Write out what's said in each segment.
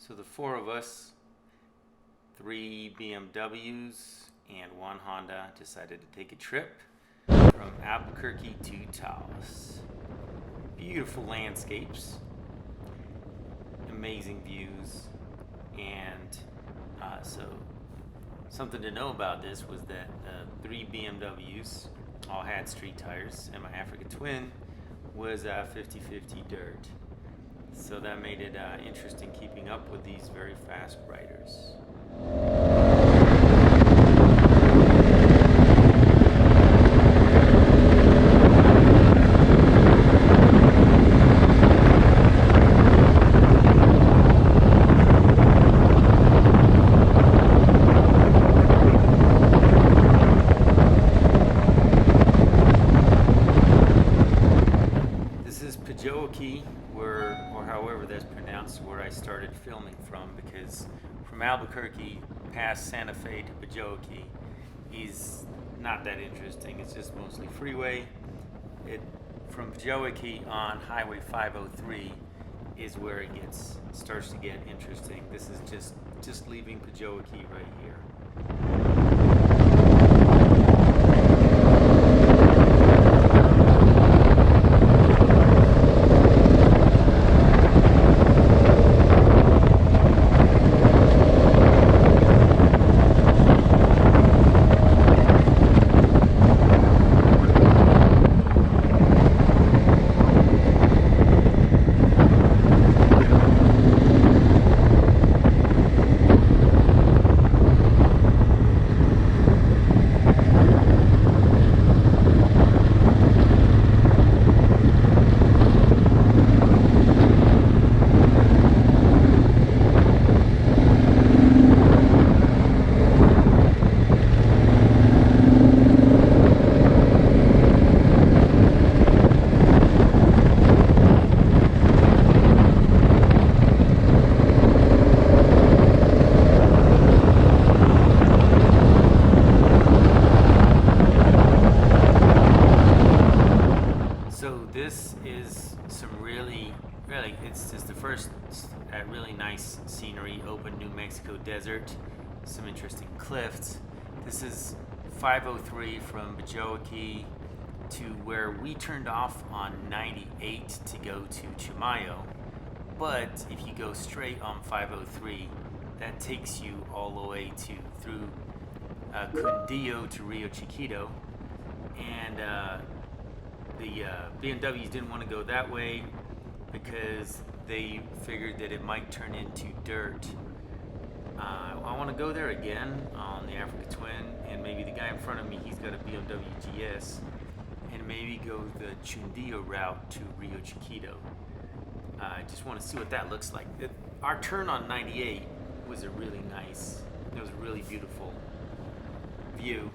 So the four of us, 3 BMWs and 1 Honda, decided to take a trip from Albuquerque to Taos. Beautiful landscapes, amazing views, and so something to know about this was that 3 BMWs all had street tires, and my Africa Twin was 50-50 dirt. So that made it interesting keeping up with these very fast riders. Or however that's pronounced, where I started filming from, because from Albuquerque past Santa Fe to Pajookie is not that interesting. It's just mostly freeway. From Pajookie on Highway 503 is where it starts to get interesting. This is just leaving Pajookie right here. This is some really, it's just the first really nice scenery, open New Mexico desert, some interesting cliffs. This is 503 from Pajookie to where we turned off on 98 to go to Chimayo. But if you go straight on 503, that takes you all the way through Cundillo to Rio Chiquito. And the BMWs didn't want to go that way because they figured that it might turn into dirt. I want to go there again on the Africa Twin, and maybe the guy in front of me, he's got a BMW GS, and maybe go the Cundillo route to Rio Chiquito. I just want to see what that looks like. Our turn on 98 was it was a really beautiful view.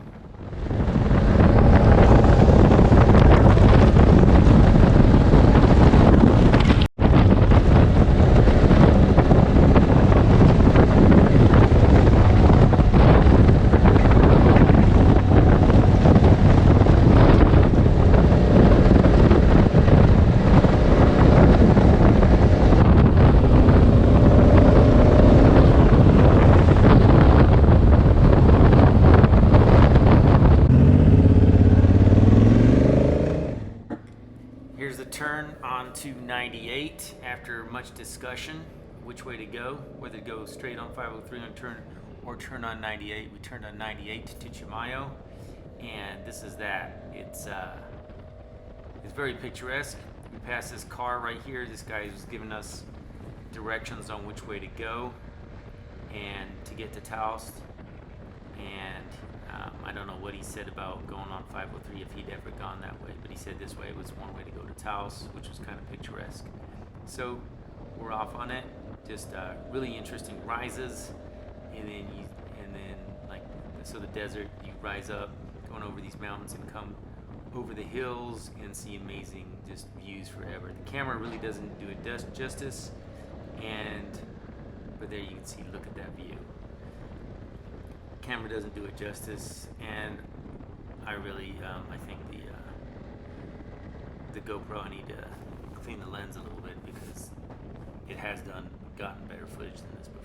Here's the turn onto 98 after much discussion which way to go, whether to go straight on 503 or turn on 98. We turned on 98 to Chimayo, and this is that. It's very picturesque. We passed this car right here. This guy was giving us directions on which way to go and to get to Taos. And I don't know what he said about going on 503 if he'd ever gone that way, but he said this way was one way to go to Taos, which was kind of picturesque. So we're off on it. Just really interesting rises, and then the desert, you rise up, going over these mountains and come over the hills and see amazing just views forever. The camera really doesn't do it justice, but there you can see, look at that view. Camera doesn't do it justice, and I really I think the GoPro, I need to clean the lens a little bit because it has done gotten better footage than this before.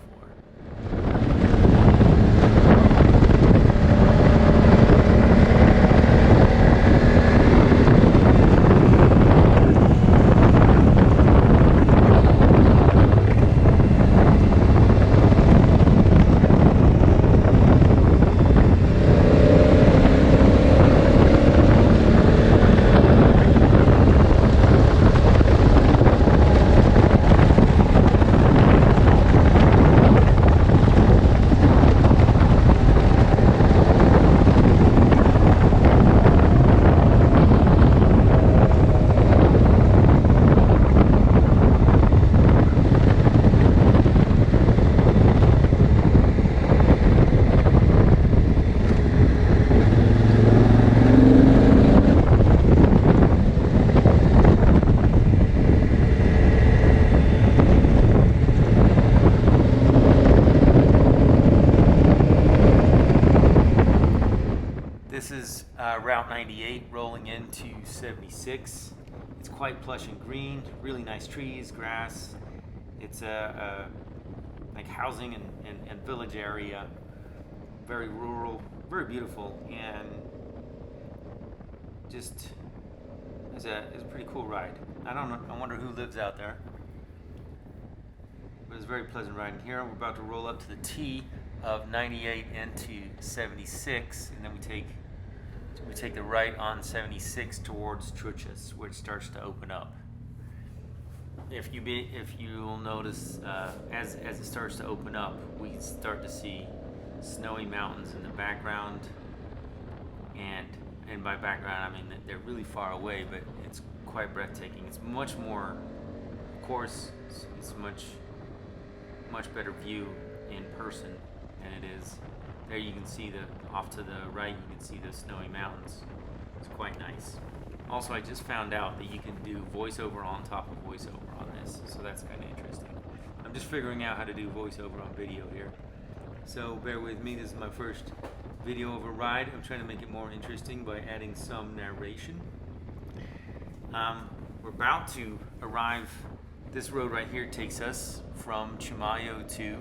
This is Route 98 rolling into 76. It's quite plush and green, really nice trees, grass. It's a like housing and village area, very rural, very beautiful, and just it's a pretty cool ride. I don't know, I wonder who lives out there, but it's a very pleasant ride. And here we're about to roll up to the T of 98 into 76, and then we take the right on 76 towards Truchas, which starts to open up. If you'll notice, as it starts to open up, we start to see snowy mountains in the background, and by background I mean that they're really far away, but it's quite breathtaking. It's much more, of course, it's much better view in person than it is. There you can see off to the right, you can see the snowy mountains. It's quite nice. Also, I just found out that you can do voiceover on top of voiceover on this, so that's kind of interesting. I'm just figuring out how to do voiceover on video here. So bear with me, this is my first video of a ride. I'm trying to make it more interesting by adding some narration. We're about to arrive. This road right here takes us from Chimayo to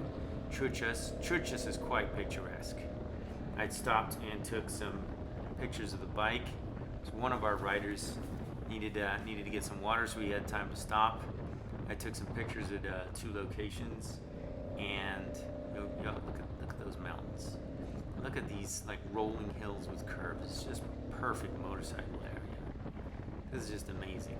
Truchas. Truchas is quite picturesque. I'd stopped and took some pictures of the bike. So one of our riders needed to get some water, so we had time to stop. I took some pictures at 2 locations, and look at those mountains. Look at these like rolling hills with curves. It's just perfect motorcycle area. This is just amazing.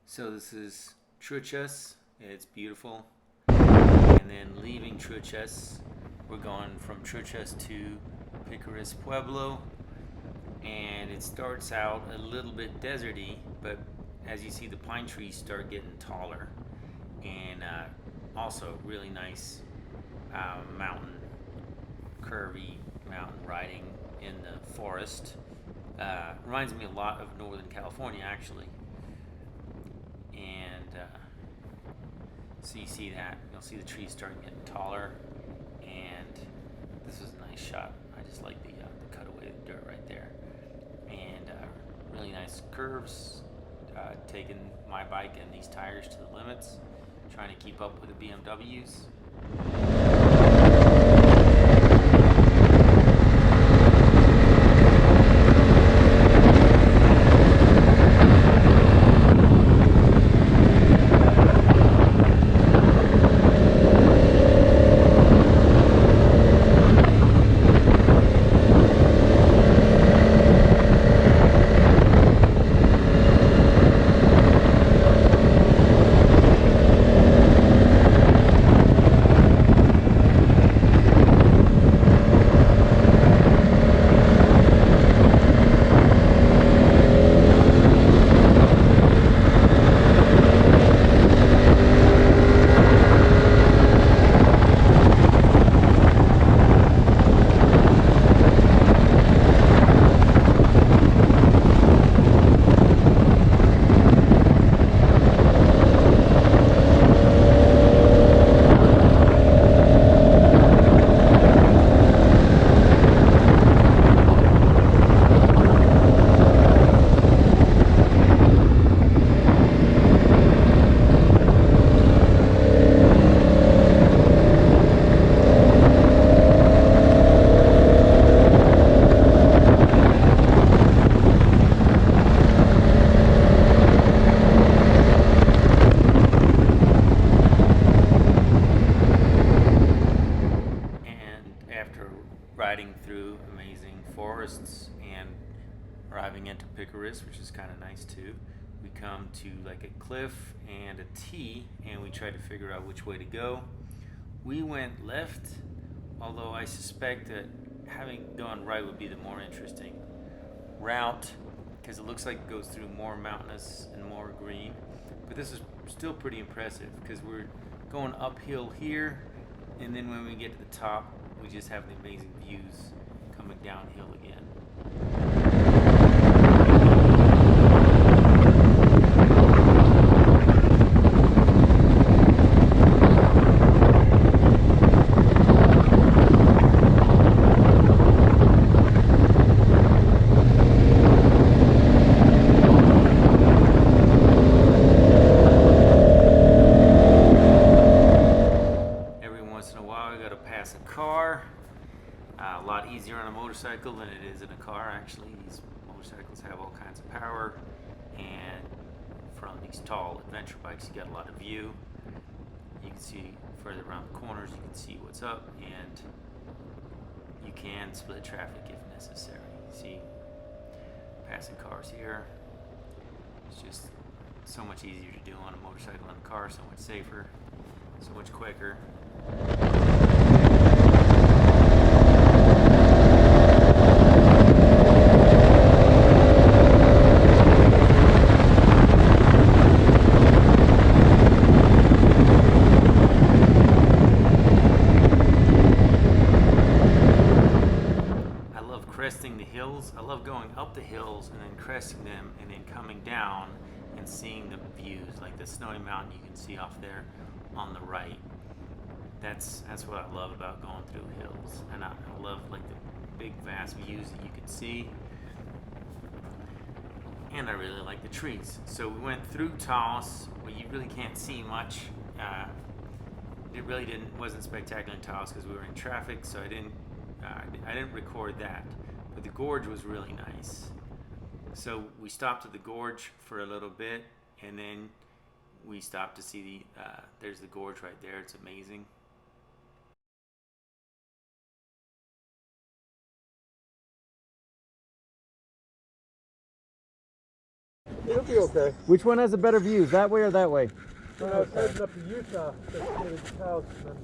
So this is Truchas. It's beautiful. And then leaving Truchas, we're going from Truchas to Picaris Pueblo. And it starts out a little bit deserty, but as you see, the pine trees start getting taller. And also really nice mountain, curvy mountain riding in the forest. Reminds me a lot of Northern California, actually. And so you see that, you'll see the trees starting getting taller, and this is a nice shot. I just like the cutaway of the dirt right there, and really nice curves, taking my bike and these tires to the limits, trying to keep up with the BMWs. driving into Picaris, which is kind of nice too. We come to like a cliff and a T, and we try to figure out which way to go. We went left, although I suspect that having gone right would be the more interesting route, because it looks like it goes through more mountainous and more green. But this is still pretty impressive because we're going uphill here, and then when we get to the top, we just have the amazing views coming downhill again. A lot easier on a motorcycle than it is in a car. Actually, these motorcycles have all kinds of power, and from these tall adventure bikes you get a lot of view. You can see further around the corners, you can see what's up, and you can split traffic if necessary. See passing cars here. It's just so much easier to do on a motorcycle than a car, so much safer, so much quicker. Cresting the hills. I love going up the hills and then cresting them and then coming down and seeing the views, like the snowy mountain you can see off there on the right. That's what I love about going through hills, and I love like the big vast views that you can see, and I really like the trees. So we went through Taos, where you really can't see much. It really wasn't spectacular in Taos because we were in traffic, so I didn't record that. But the gorge was really nice. So we stopped at the gorge for a little bit, and then we stopped to see there's the gorge right there. It's amazing. It'll be okay. Which one has the better views, that way or that way? When I was heading up to Utah, I stayed at Taos, and then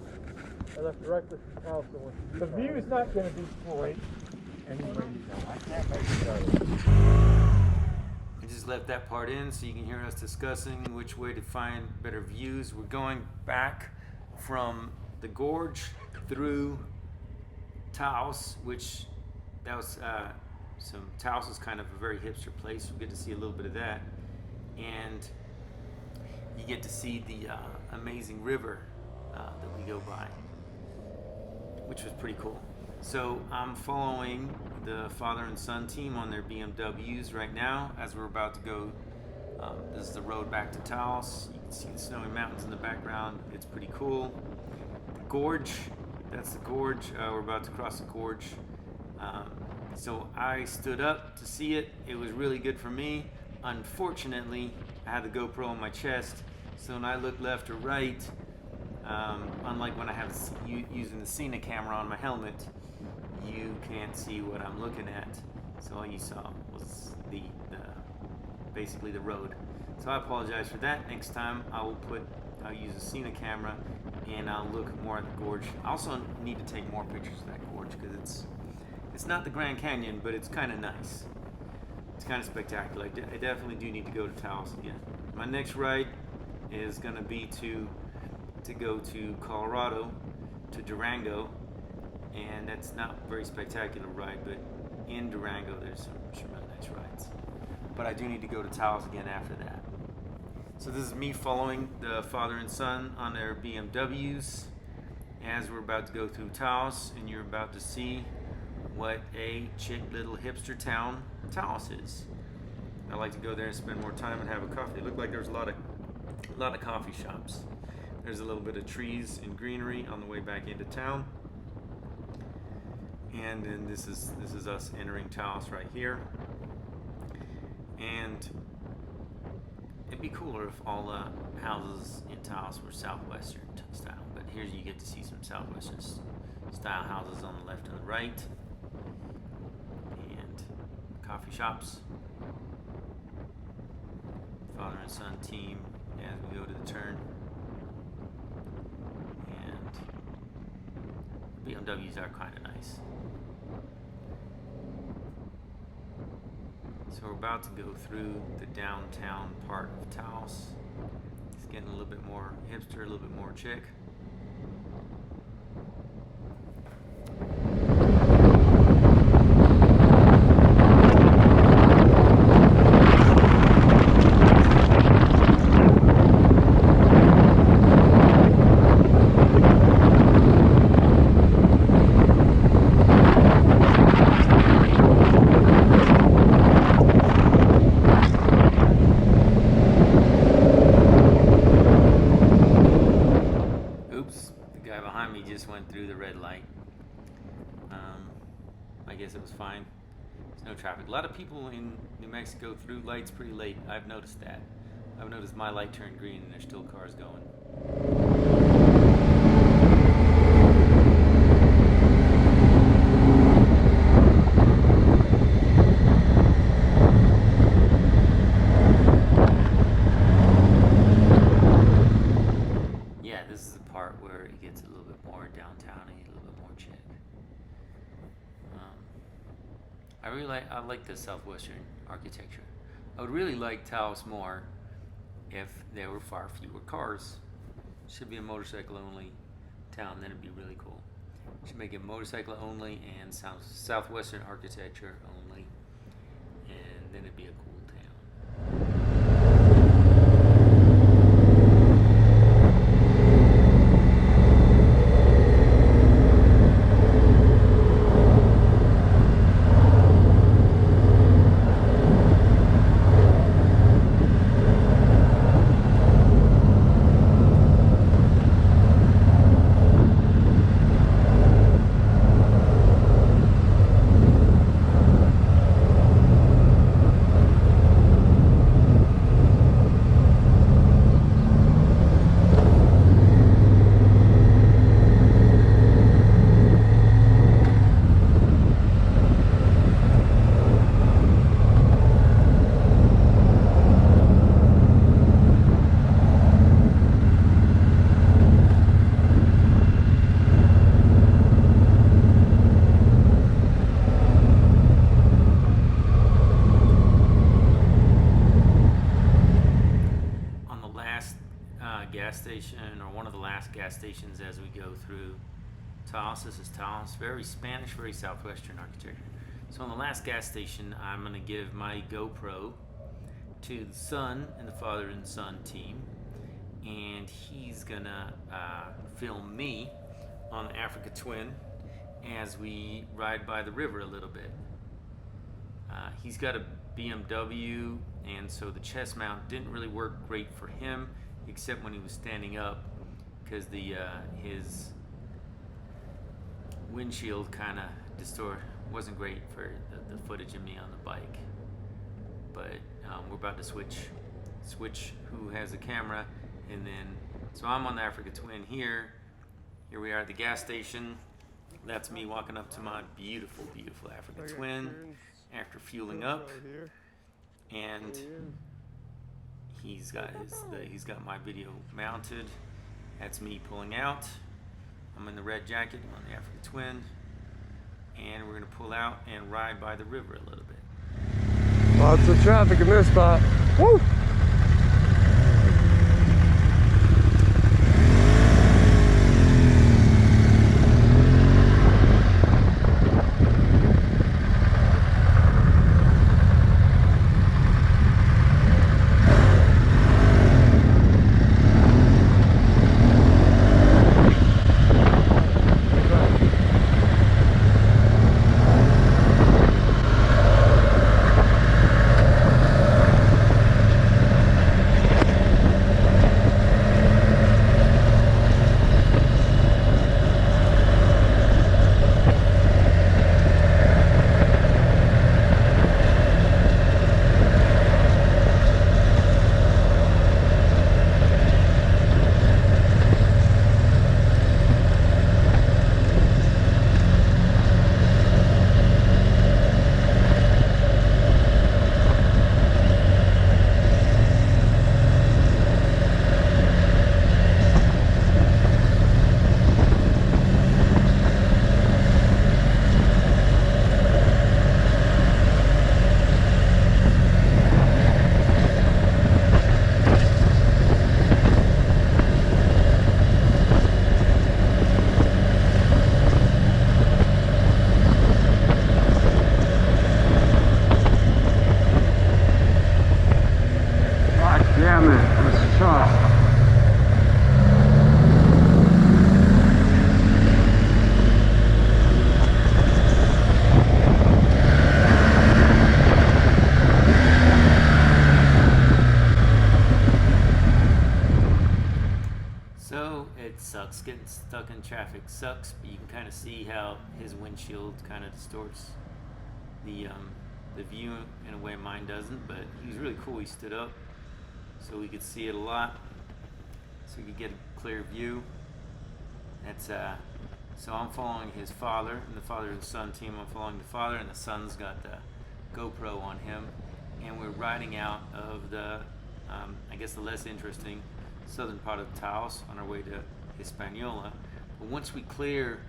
I left directly from Taos and went to Utah. The view's not going to be great anyway. I can't make it better. I just left that part in so you can hear us discussing which way to find better views. We're going back from the gorge through Taos, which that was Taos is kind of a very hipster place. We get to see a little bit of that, and you get to see the amazing river that we go by, which was pretty cool. So I'm following the father and son team on their BMWs right now as we're about to go. This is the road back to Taos. You can see the snowy mountains in the background. It's pretty cool. The gorge, that's the gorge. We're about to cross the gorge. So I stood up to see it. It was really good for me. Unfortunately, I had the GoPro on my chest, so when I look left or right, unlike when I have using the scenic camera on my helmet, you can't see what I'm looking at. So all you saw was basically the road. So I apologize for that. Next time I'll use a scenic camera and I'll look more at the gorge. I also need to take more pictures of that gorge because it's not the Grand Canyon, but it's kind of nice. It's kind of spectacular. I definitely do need to go to Taos again. My next ride is going to be to go to Colorado, to Durango, and that's not a very spectacular ride, but in Durango there's some really nice rides. But I do need to go to Taos again after that. So this is me following the father and son on their BMWs as we're about to go through Taos, and you're about to see what a chic little hipster town Taos is. I like to go there and spend more time and have a coffee. It looked like there's a lot of coffee shops. There's a little bit of trees and greenery on the way back into town. And then this is us entering Taos right here. And it'd be cooler if all the houses in Taos were southwestern style. But here you get to see some southwestern style houses on the left and the right. And coffee shops. Father and son team as we go to the turn. And BMWs are kind of nice. So we're about to go through the downtown part of Taos. It's getting a little bit more hipster, a little bit more chic. Went through the red light. I guess it was fine. There's no traffic. A lot of people in New Mexico through lights pretty late. I've noticed that. I've noticed my light turned green and there's still cars going. Where it gets a little bit more downtown and a little bit more chic. I like the southwestern architecture. I would really like Taos more if there were far fewer cars. Should be a motorcycle only town, then it'd be really cool. Should make it motorcycle only and southwestern architecture only, and then it'd be a cool town. Gas station, or one of the last gas stations as we go through Taos. This is Taos, very Spanish, very southwestern architecture. So on the last gas station, I'm going to give my GoPro to the son and the father and son team, and he's gonna film me on the Africa Twin as we ride by the river a little bit. He's got a BMW, and so the chest mount didn't really work great for him, except when he was standing up, because his windshield kind of wasn't great for the footage of me on the bike. But we're about to switch who has the camera, and then so I'm on the Africa Twin here. Here we are at the gas station. That's me walking up to my beautiful Africa Twin after fueling up, and he's got my video mounted. That's me pulling out. I'm in the red jacket on the Africa Twin, and we're gonna pull out and ride by the river a little bit. Lots of traffic in this spot. Woo! Pavement. That's tough. So it sucks. Getting stuck in traffic sucks, but you can kind of see how his windshield kind of distorts the view in a way mine doesn't. But he was really cool. He stood up so we could see it a lot, so we could get a clear view. That's so I'm following his father and the father and son team. I'm following the father, and the son's got the GoPro on him, and we're riding out of the I guess the less interesting southern part of Taos on our way to Hispaniola. But once we clear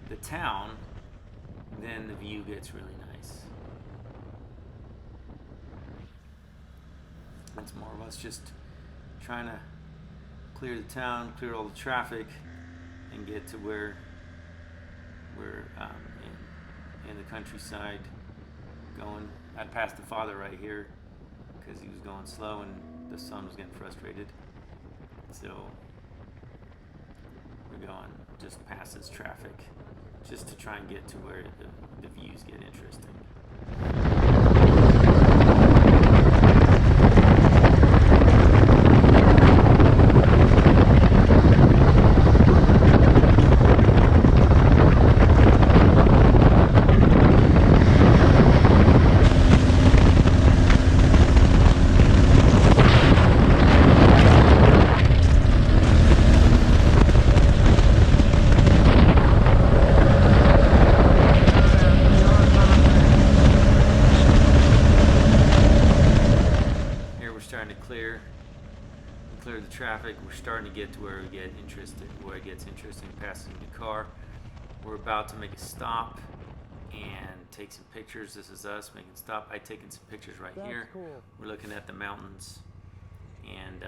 the town, then the view gets really nice. It's more of us just trying to clear the town, clear all the traffic, and get to where we're in the countryside going. I passed the father right here because he was going slow and the son was getting frustrated. So we're going just past this traffic just to try and get to where the views get interesting. Clear the traffic. We're starting to get to where we get interested, where it gets interesting, passing the car. We're about to make a stop and take some pictures. This is us making a stop. I've taken some pictures right here. Cool. We're looking at the mountains and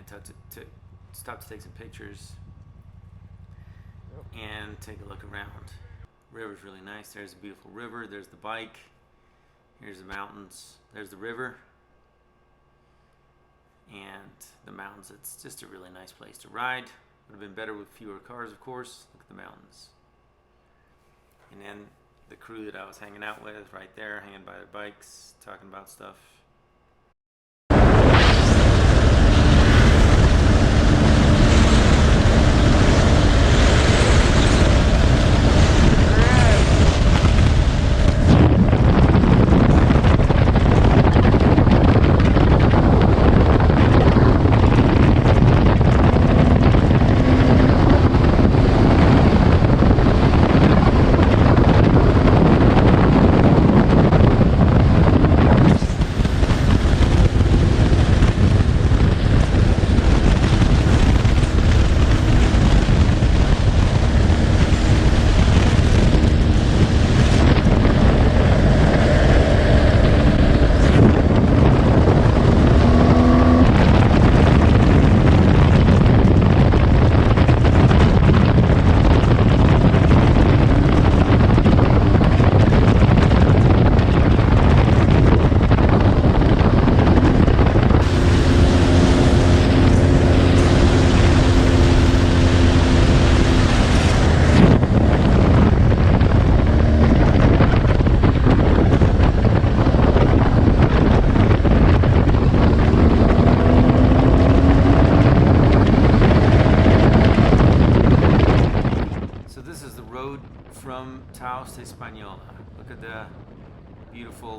to stop to take some pictures and take a look around. River's really nice. There's a beautiful river. There's the bike. Here's the mountains. There's the river. And the mountains. It's just a really nice place to ride. Would have been better with fewer cars, of course. Look at the mountains. And then the crew that I was hanging out with right there, hanging by their bikes, talking about stuff. From Taos to Hispaniola. Look at the beautiful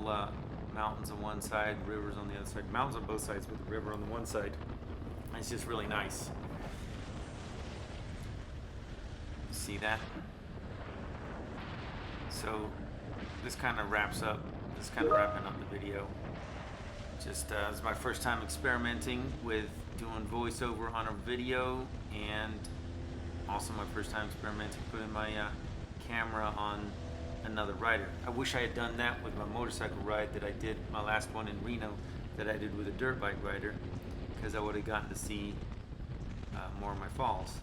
mountains on one side, rivers on the other side. Mountains on both sides with the river on the one side. It's just really nice. See that? So this kind of wraps up. This is kind of wrapping up the video. Just this is my first time experimenting with doing voiceover on a video, and also my first time experimenting putting my camera on another rider. I wish I had done that with my motorcycle ride that I did, my last one in Reno, that I did with a dirt bike rider, because I would have gotten to see more of my falls.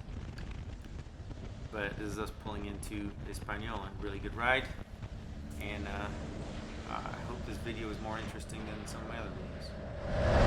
But this is us pulling into Hispaniola. Really good ride, and I hope this video is more interesting than some of my other videos.